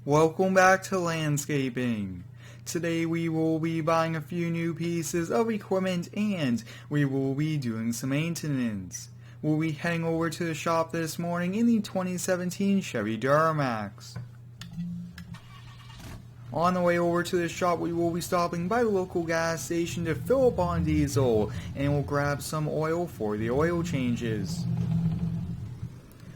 Welcome back to landscaping. Today we will be buying a few new pieces of equipment and we will be doing some maintenance. We'll be heading over to the shop this morning in the 2017 Chevy Duramax. On the way over to the shop, we will be stopping by the local gas station to fill up on diesel and we'll grab some oil for the oil changes.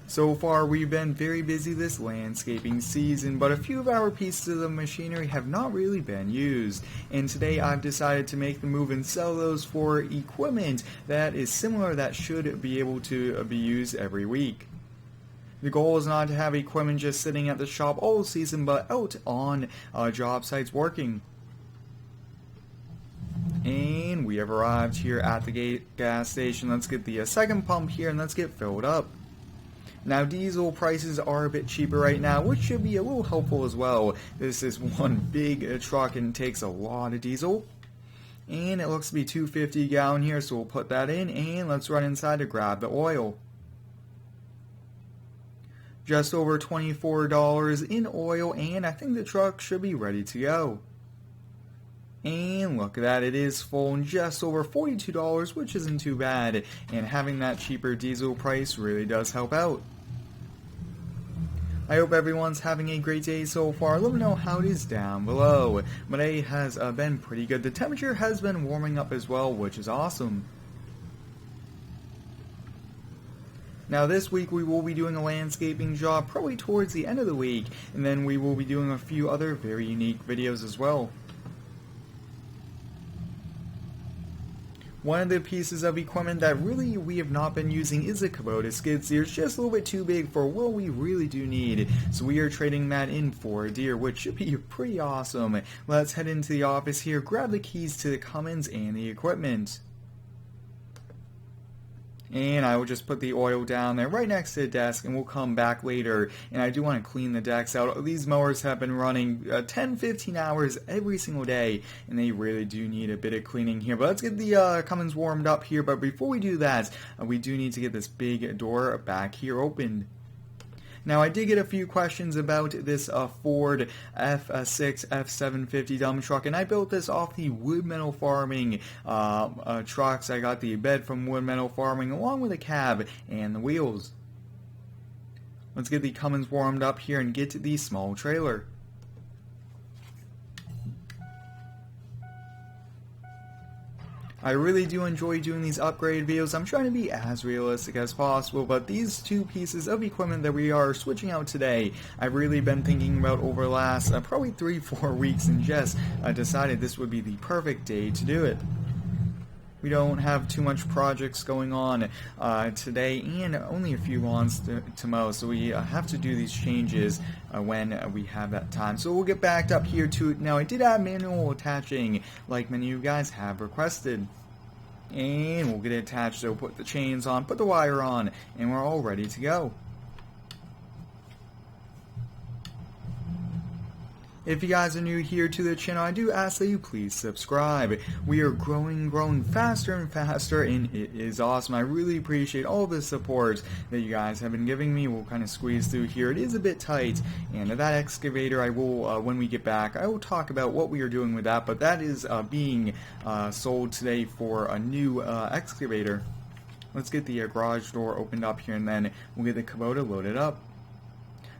So far, we've been very busy this landscaping season, but a few of our pieces of machinery have not really been used. And today I've decided to make the move and sell those for equipment that is similar that should be able to be used every week. The goal is not to have equipment just sitting at the shop all season, but out on job sites working. And we have arrived here at the gas station. Let's get the second pump here and let's get filled up. Now diesel prices are a bit cheaper right now, which should be a little helpful as well. This is one big truck and takes a lot of diesel. And it looks to be 250 gallon here, so we'll put that in and let's run inside to grab the oil. Just over $24 in oil, and I think the truck should be ready to go. And look at that, it is full and just over $42, which isn't too bad. And having that cheaper diesel price really does help out. I hope everyone's having a great day so far. Let me know how it is down below. My day has been pretty good. The temperature has been warming up as well, which is awesome. Now this week we will be doing a landscaping job probably towards the end of the week, and then we will be doing a few other very unique videos as well. One of the pieces of equipment that really we have not been using is a Kubota Skidsteer. It's just a little bit too big for what we really do need, so we are trading that in for a Deere, which should be pretty awesome. Let's head into the office here, grab the keys to the Cummins and the equipment. And I will just put the oil down there right next to the desk and we'll come back later. And I do want to clean the decks out. These mowers have been running 10-15 hours every single day and they really do need a bit of cleaning here. But let's get the Cummins warmed up here. But before we do that, we do need to get this big door back here opened. Now I did get a few questions about this Ford F6 F750 dump truck, and I built this off the Wood Metal Farming trucks. I got the bed from Wood Metal Farming along with the cab and the wheels. Let's get the Cummins warmed up here and get to the small trailer. I really do enjoy doing these upgrade videos. I'm trying to be as realistic as possible, but these two pieces of equipment that we are switching out today, I've really been thinking about over the last probably 3-4 weeks and just decided this would be the perfect day to do it. We don't have too much projects going on today and only a few lawns to mow, so we have to do these changes when we have that time. So we'll get backed up here to it. Now I did add manual attaching like many of you guys have requested. And we'll get it attached, so put the chains on, put the wire on, and we're all ready to go. If you guys are new here to the channel, I do ask that you please subscribe. We are growing faster and faster, and it is awesome. I really appreciate all the support that you guys have been giving me. We'll kind of squeeze through here. It is a bit tight, and that excavator, I will, when we get back, I will talk about what we are doing with that, but that is being sold today for a new excavator. Let's get the garage door opened up here, and then we'll get the Kubota loaded up.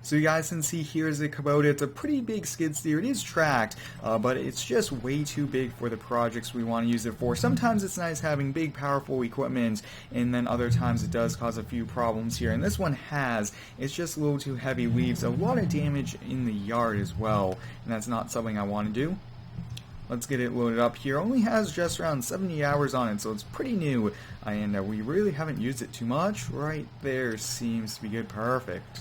So you guys can see here is the Kubota. It's a pretty big skid steer. It is tracked, but it's just way too big for the projects we want to use it for. Sometimes it's nice having big, powerful equipment, and then other times it does cause a few problems here. And this one has. It's just a little too heavy. Leaves a lot of damage in the yard as well, and that's not something I want to do. Let's get it loaded up here. Only has just around 70 hours on it, so it's pretty new, and we really haven't used it too much. Right there seems to be good. Perfect.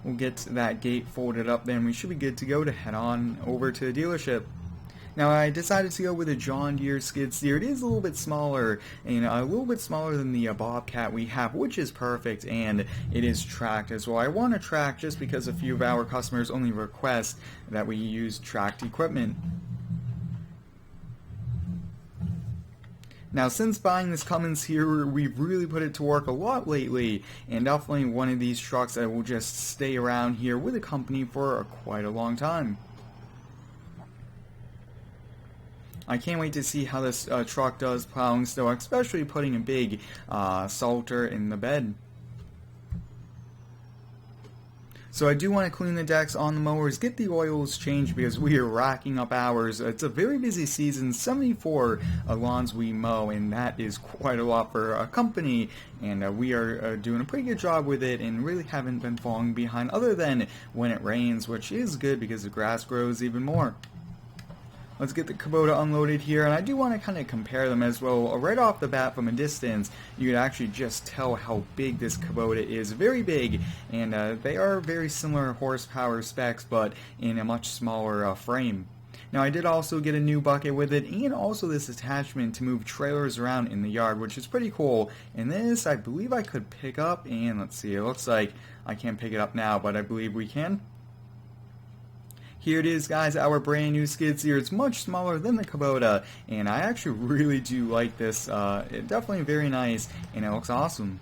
We'll get that gate folded up there and we should be good to go to head on over to the dealership. Now I decided to go with a John Deere skid steer. It is a little bit smaller, and a little bit smaller than the Bobcat we have, which is perfect, and it is tracked as well. I want to track just because a few of our customers only request that we use tracked equipment. Now, since buying this Cummins here, we've really put it to work a lot lately, and definitely one of these trucks that will just stay around here with the company for quite a long time. I can't wait to see how this truck does plowing snow, especially putting a big salter in the bed. So I do want to clean the decks on the mowers, get the oils changed because we are racking up hours. It's a very busy season, 74 lawns we mow, and that is quite a lot for a company, and we are doing a pretty good job with it and really haven't been falling behind other than when it rains, which is good because the grass grows even more. Let's get the Kubota unloaded here, and I do want to kind of compare them as well. Right off the bat from a distance, you could actually just tell how big this Kubota is. Very big, and they are very similar horsepower specs, but in a much smaller frame. Now, I did also get a new bucket with it, and also this attachment to move trailers around in the yard, which is pretty cool. And this, I believe I could pick up, and let's see, it looks like I can't pick it up now, but I believe we can. Here it is, guys, our brand new skid steer. It's much smaller than the Kubota, and I actually really do like this. It's definitely very nice, and it looks awesome.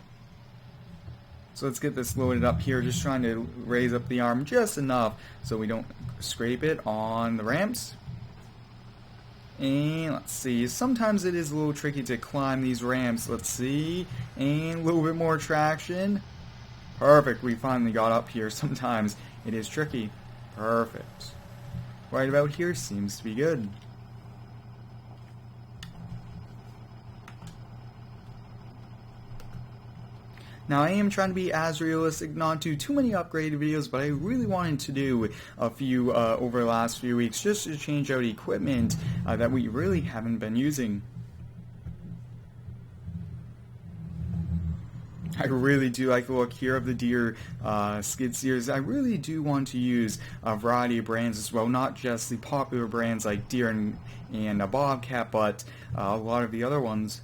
So let's get this loaded up here, just trying to raise up the arm just enough so we don't scrape it on the ramps. And let's see, sometimes it is a little tricky to climb these ramps. Let's see, and a little bit more traction. Perfect, we finally got up here. Sometimes it is tricky. Perfect. Right about here seems to be good. Now, I am trying to be as realistic, not do too many upgraded videos, but I really wanted to do a few over the last few weeks just to change out equipment that we really haven't been using. I really do like the look here of the Deere skid steers. I really do want to use a variety of brands as well, not just the popular brands like Deere and Bobcat, but a lot of the other ones.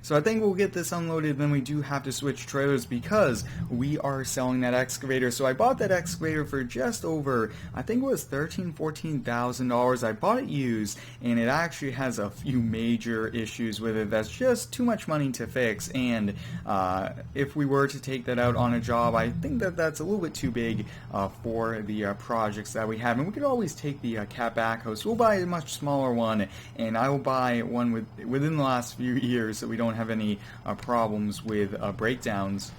So I think we'll get this unloaded, then we do have to switch trailers because we are selling that excavator. So I bought that excavator for just over, I think it was $13,000-$14,000. I bought it used, and it actually has a few major issues with it that's just too much money to fix. And if we were to take that out on a job, I think that that's a little bit too big for the projects that we have. And we could always take the cat backhoe. So we'll buy a much smaller one, and I will buy one within the last few years so we don't have any problems with breakdowns.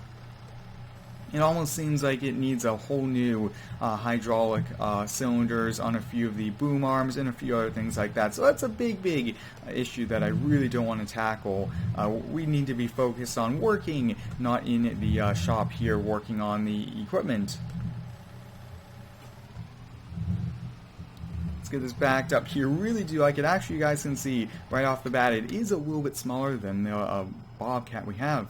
It almost seems like it needs a whole new hydraulic cylinders on a few of the boom arms and a few other things like that. So that's a big issue that I really don't want to tackle. We need to be focused on working, not in the shop here working on the equipment. Get this backed up here. Really do like it. Actually, you guys can see right off the bat it is a little bit smaller than the Bobcat we have.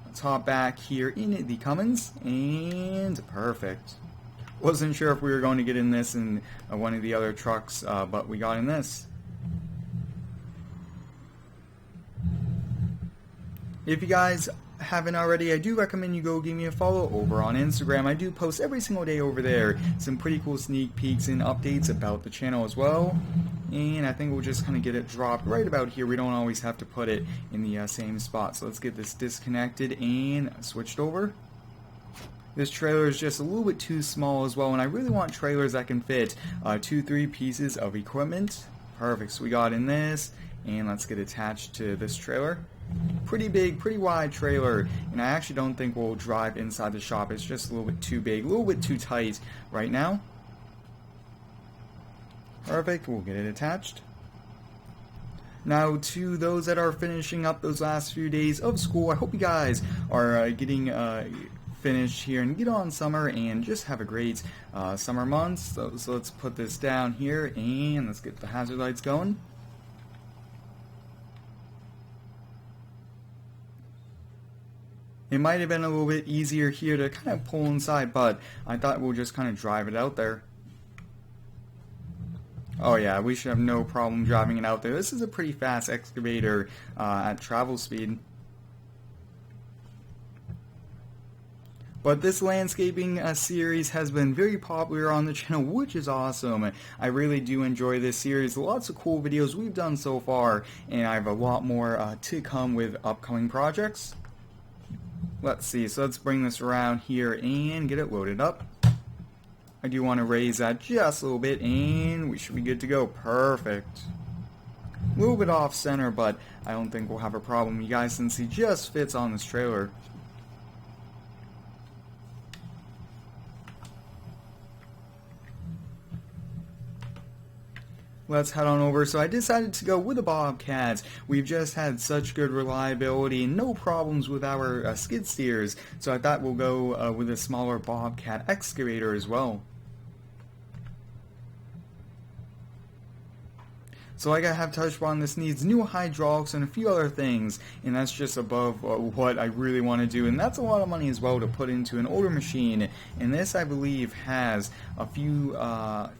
Let's hop back here in the Cummins, and perfect. Wasn't sure if we were going to get in this in one of the other trucks, but we got in this. If you guys haven't already, I do recommend you go give me a follow over on Instagram. I do post every single day over there some pretty cool sneak peeks and updates about the channel as well. And I think we'll just kind of get it dropped right about here. We don't always have to put it in the same spot. So let's get this disconnected and switched over. This trailer is just a little bit too small as well, and I really want trailers that can fit 2-3 pieces of equipment. Perfect, so we got in this, and let's get attached to this trailer. Pretty big, pretty wide trailer, and I actually don't think we'll drive inside the shop. It's just a little bit too big, a little bit too tight right now. Perfect, we'll get it attached. Now, to those that are finishing up those last few days of school, I hope you guys are getting finished here and get on summer and just have a great summer months. So let's put this down here and let's get the hazard lights going. It might have been a little bit easier here to kind of pull inside, but I thought we'll just kind of drive it out there. Oh yeah, we should have no problem driving it out there. This is a pretty fast excavator at travel speed. But this landscaping series has been very popular on the channel, which is awesome. I really do enjoy this series. Lots of cool videos we've done so far, and I have a lot more to come with upcoming projects. Let's see, so let's bring this around here and get it loaded up. I do want to raise that just a little bit, and we should be good to go. Perfect. A little bit off center, but I don't think we'll have a problem, you guys, since he just fits on this trailer. Let's head on over. So I decided to go with the Bobcats. We've just had such good reliability and no problems with our skid steers, so I thought we'll go with a smaller Bobcat excavator as well. So like I have touched on, this needs new hydraulics and a few other things, and that's just above what I really want to do, and that's a lot of money as well to put into an older machine, and this I believe has a few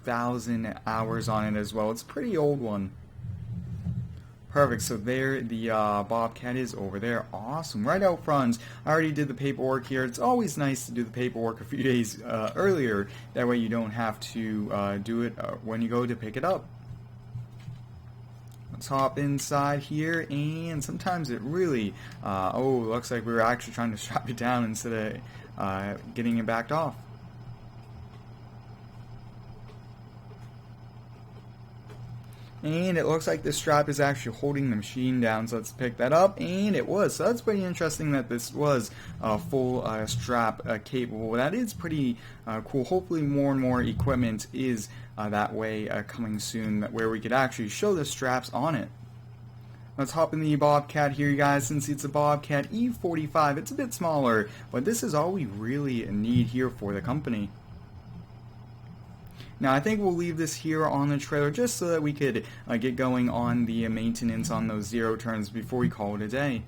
thousand hours on it as well. It's a pretty old one. Perfect, so there the Bobcat is over there. Awesome, right out front. I already did the paperwork here. It's always nice to do the paperwork a few days earlier, that way you don't have to do it when you go to pick it up. Let's hop inside here, and sometimes it really, oh, looks like we were actually trying to strap it down instead of getting it backed off. And it looks like the strap is actually holding the machine down, so let's pick that up, and it was. So that's pretty interesting that this was full strap capable. That is pretty cool. Hopefully more and more equipment is that way coming soon, where we could actually show the straps on it. Let's hop in the Bobcat here, you guys. Since it's a Bobcat E45, it's a bit smaller, but this is all we really need here for the company. Now I think we'll leave this here on the trailer just so that we could get going on the maintenance on those zero turns before we call it a day.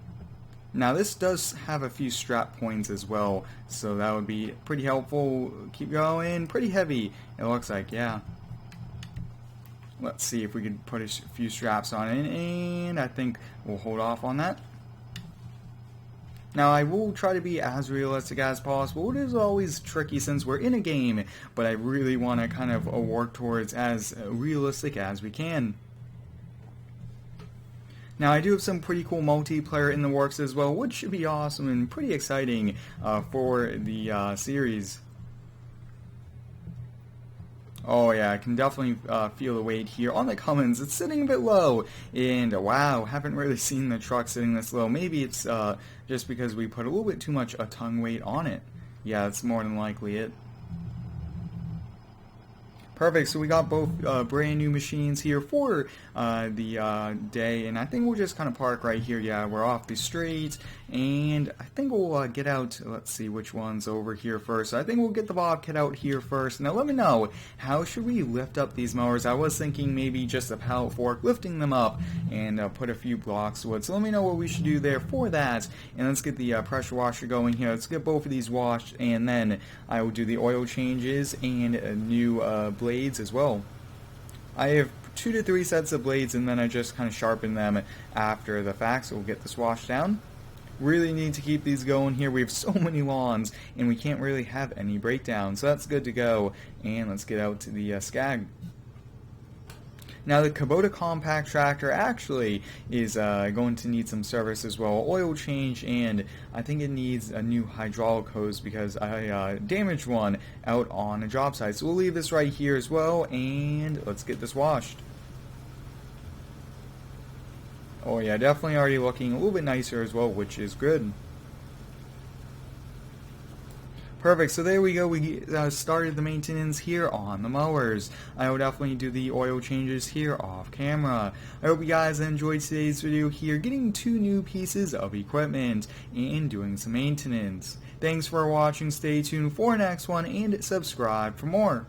Now this does have a few strap points as well, so that would be pretty helpful. Keep going. Pretty heavy, it looks like, yeah. Let's see if we could put a few straps on it, and I think we'll hold off on that. Now I will try to be as realistic as possible. It is always tricky since we're in a game, but I really want to kind of work towards as realistic as we can. Now I do have some pretty cool multiplayer in the works as well, which should be awesome and pretty exciting for the series. Oh yeah, I can definitely feel the weight here on the Cummins. It's sitting a bit low, and wow, haven't really seen the truck sitting this low. Maybe it's just because we put a little bit too much tongue weight on it. Yeah, that's more than likely it. Perfect, so we got both brand new machines here for the day, and I think we'll just kind of park right here. Yeah, we're off the street, and I think we'll get out. Let's see which one's over here first. So I think we'll get the Bobcat out here first. Now let me know, how should we lift up these mowers? I was thinking maybe just a pallet fork, lifting them up and put a few blocks of wood. So let me know what we should do there for that, and let's get the pressure washer going here. Let's get both of these washed, and then I will do the oil changes and new blades as well. I have 2 to 3 sets of blades, and then I just kind of sharpen them after the fact, so we'll get this washed down. Really need to keep these going here. We have so many lawns, and we can't really have any breakdowns, so that's good to go. And let's get out to the Skag. Now the Kubota compact tractor actually is going to need some service as well, oil change, and I think it needs a new hydraulic hose because I damaged one out on a job site. So we'll leave this right here as well, and let's get this washed. Oh yeah, definitely already looking a little bit nicer as well, which is good. Perfect, so there we go. We started the maintenance here on the mowers. I will definitely do the oil changes here off camera. I hope you guys enjoyed today's video here, getting 2 new pieces of equipment and doing some maintenance. Thanks for watching, stay tuned for the next one, and subscribe for more.